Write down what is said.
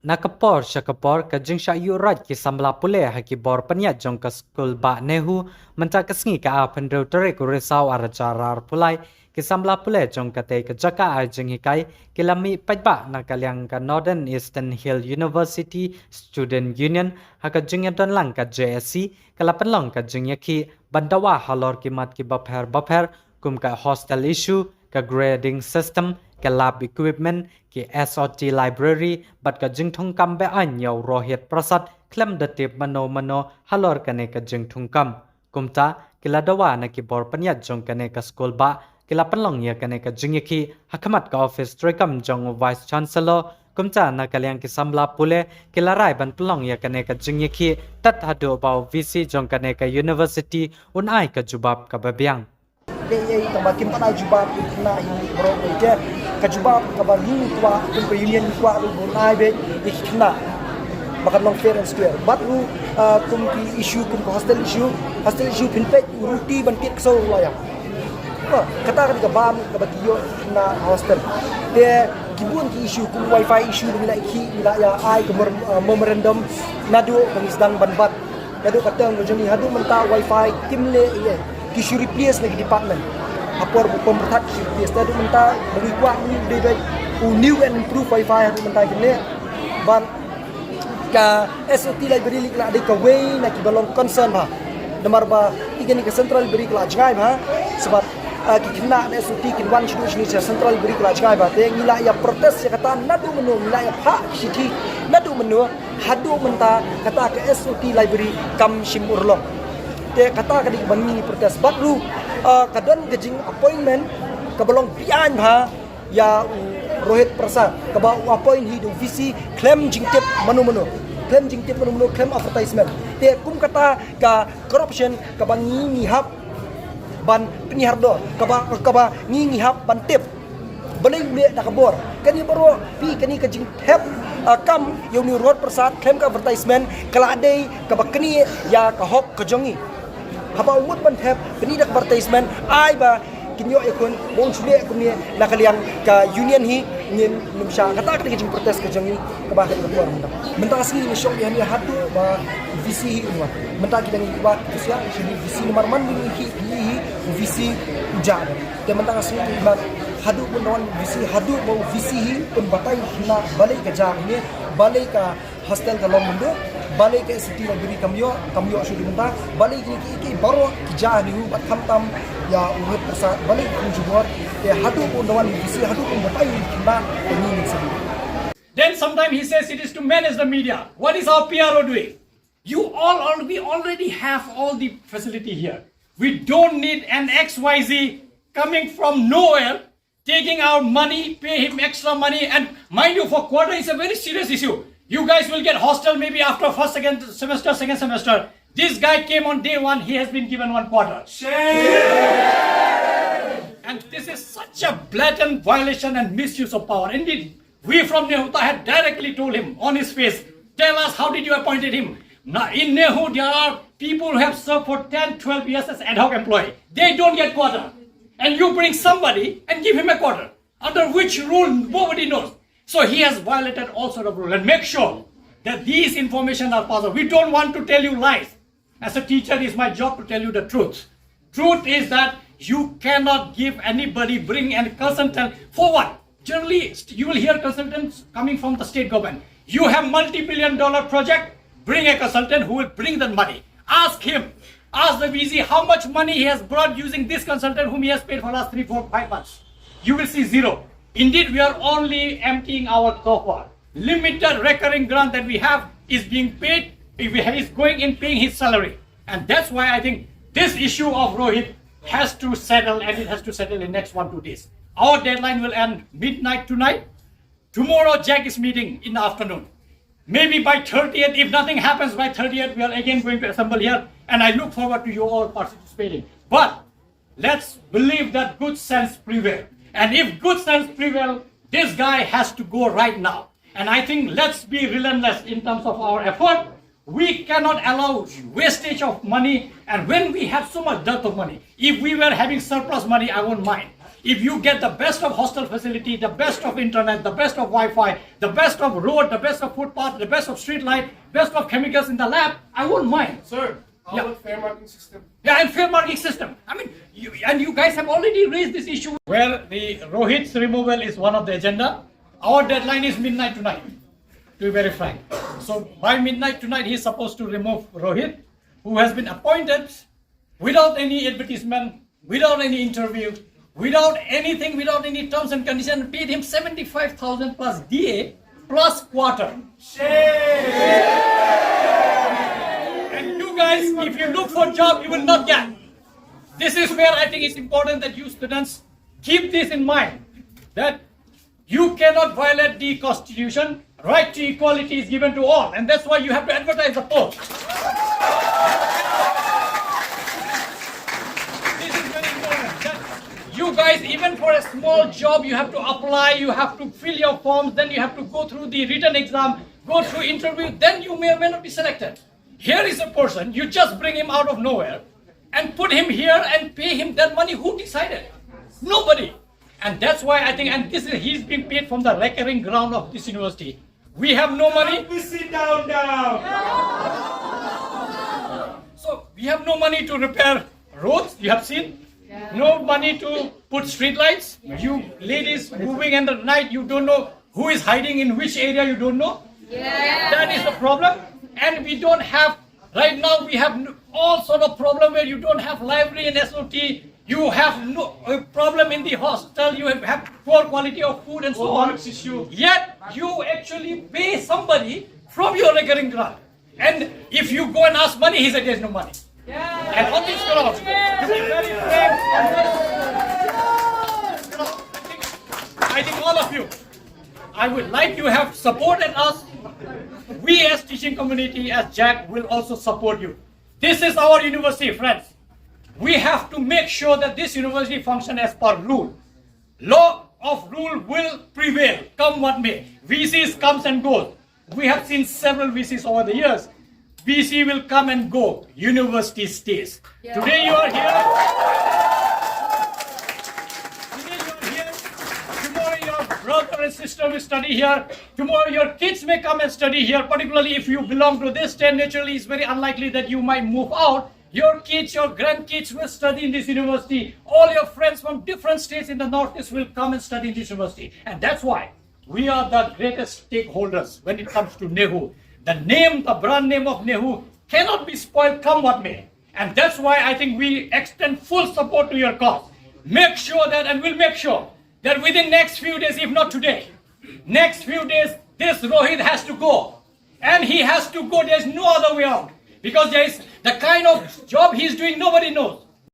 Nakapor syakapor ka jing sya yurat ki Samla Pule haki bor panyat jong ka skul ba nehu menta kasngi ka a pendro tere ku resau arajarar pulai ki Samla Pule jong ka te ka jaka a jing hikai ki lami pajba na kalyang ka Northern Eastern Hill University Student Union haka jing don lang ka JSC kala penlong ka jing yaki bandawa halor ki mat ki bapher kum ka hostel issue ka grading system ka lab equipment ki SOT library bat ka Jingthung Kam Beaiñ yaw Rohit Prasad klem datip mano halor kane ka Jingthung Kam kumta kila dawa na ki bor panyat jong kane ka school ba kila panlong ya kane ka jingyaki hakamat ka office trekam jong vice chancellor kumta na kalyang ki Samla Pule kila rai ban pelong ya kane ka jingyaki tat hado baw VC jong kane ka university unai ka jubab ka babyang Dia tambah pana jubab na ini bro je kajubab kabar ni tua kun union tua lu bunai be ikna makan long fair and square but lu kum ki issue kum hostel issue pinpet ruti ban kit so la ya kata kan ka bam ka batiyo na hostel dia kibun ki issue kum wifi issue bila ya ai ke memorandum nadu pengisdang banbat nadu katang joni hadu menta wifi timle ye kishu replace lagi department apor pemerintah kishu replace tadi menta bagi kuat ni de new and improve wifi hadu menta kene ban ka SOT library kala de ka way na ki balong concern ba namar ba igani ka central library kala jangai ba sebab ki kena SOT kin wan shuru ni central library kala jangai ba te ngila ya protes ya kata nadu menu ngila ya pha city nadu menu hadu menta kata ka SOT library kam shim urlong te kata kadi bani protes batru kadon gejing appointment kabalong pian ha ya Rohit Prasad kaba appoint hidu VC claim jingtip manu claim advertisement te kum kata ka corruption kabangi ngihap ban penihardo kaba ngihap ban tip balai me nakabor kani baro pi kani kajing tep kam yoni Rohit Prasad claim ka advertisement kala adai kabakni ya kahok kajongi haba umut ban thep beni dak advertisement ai ba kinyo ekon bon chule kumni nakaliang ka union hi ngin numsha kata ka jing protes ka jangi ka ba ka luar menta asli ni shop yani hatu ba VC hi umwa menta kita ngi ba sia ni VC nomor man ni hi VC ujar de menta asli ba hadu pun non VC hadu ba VC hi pun batai na balai ka jang ni balai ka hostel ka long mundo balai ke city library kamyo sudah minta balai ki baru kijah ni bat khamtam ya Rohit Prasad balai ku jubor ya hadu pun dawan visi hadu pun batai kena ini sini. Then sometimes he says it is to manage the media. What is our PRO doing? We already have all the facility here. We don't need an XYZ coming from nowhere, taking our money, pay him extra money, and mind you, for quarter is a very serious issue. You guys will get hostel maybe after second semester. This guy came on day one, he has been given 1 quarter. And this is such a blatant violation and misuse of power. Indeed, we from NEHU had directly told him on his face, tell us how did you appointed him? Now in NEHU there are people who have served for 10, 12 years as ad hoc employee. They don't get quarter. And you bring somebody and give him a quarter. Under which rule nobody knows. So he has violated all sort of rules, and make sure that these information are passed on. We don't want to tell you lies. As a teacher, it's my job to tell you the truth. Truth is that you cannot give anybody, bring a consultant for what? Generally, you will hear consultants coming from the state government. You have multi-billion-dollar project, bring a consultant who will bring the money. Ask him, ask the VC how much money he has brought using this consultant whom he has paid for the last 3, 4, 5 months. You will see zero. Indeed, we are only emptying our coffer. Limited recurring grant that we have is being paid, is going in paying his salary. And that's why I think this issue of Rohit has to settle, and it has to settle in next 1-2 days. Our deadline will end midnight tonight. Tomorrow Jack is meeting in the afternoon. Maybe by 30th, if nothing happens by 30th, we are again going to assemble here. And I look forward to you all participating. But let's believe that good sense prevails. And if good sense prevails, this guy has to go right now. And I think let's be relentless in terms of our effort. We cannot allow wastage of money. And when we have so much dearth of money, if we were having surplus money, I won't mind. If you get the best of hostel facility, the best of internet, the best of Wi-Fi, the best of road, the best of footpath, the best of street light, best of chemicals in the lab, I won't mind. Sir, how Yeah. about fair marking system? Yeah, and fair marking system. I mean, you guys have already raised this issue where the Rohit's removal is one of the agenda. Our deadline is midnight tonight, to be very frank. So by midnight tonight, he's supposed to remove Rohit, who has been appointed without any advertisement, without any interview, without anything, without any terms and conditions, paid him 75,000 plus DA plus quarter. And you guys, if you look for a job, you will not get. This is where I think it's important that you students keep this in mind, that you cannot violate the constitution. Right to equality is given to all, and that's why you have to advertise the post. This is very important. That you guys, even for a small job, you have to apply, you have to fill your forms, then you have to go through the written exam, go through interview, then you may or may not be selected. Here is a person, you just bring him out of nowhere and put him here and pay him that money. Who decided? Nobody. And that's why I think, and this is, he's being paid from the recurring ground of this university. We have no money. Sit down now. So we have no money to repair roads, you have seen. No money to put street lights. You ladies moving in the night, you don't know who is hiding in which area, you don't know. That is the problem. And we don't have, right now we have all sort of problem where you don't have library and SOT. You have no problem in the hostel, you have poor quality of food and so on. Yet you actually pay somebody from your recurring grant. And if you go and ask money, he said there's no money. And on this ground, to be very frank, I think all of you, I would like you have supported us. We as teaching community, as Jack, will also support you. This is our university, friends. We have to make sure that this university functions as per rule. Law of rule will prevail, come what may. VCs comes and goes. We have seen several VCs over the years. VC will come and go. University stays. Today you are here. Today you are here. Tomorrow your brother and sister will study here. Tomorrow your kids may come and study here. Particularly if you belong to this state, naturally it's very unlikely that you might move out. Your kids, your grandkids will study in this university. All your friends from different states in the Northeast will come and study in this university. And that's why we are the greatest stakeholders when it comes to NEHU. The name, the brand name of NEHU cannot be spoiled come what may. And that's why I think we extend full support to your cause. Make sure that, and we'll make sure that within next few days, if not today, next few days, this Rohit has to go. And he has to go, there's no other way out. Because there is the kind of job he's doing, nobody knows.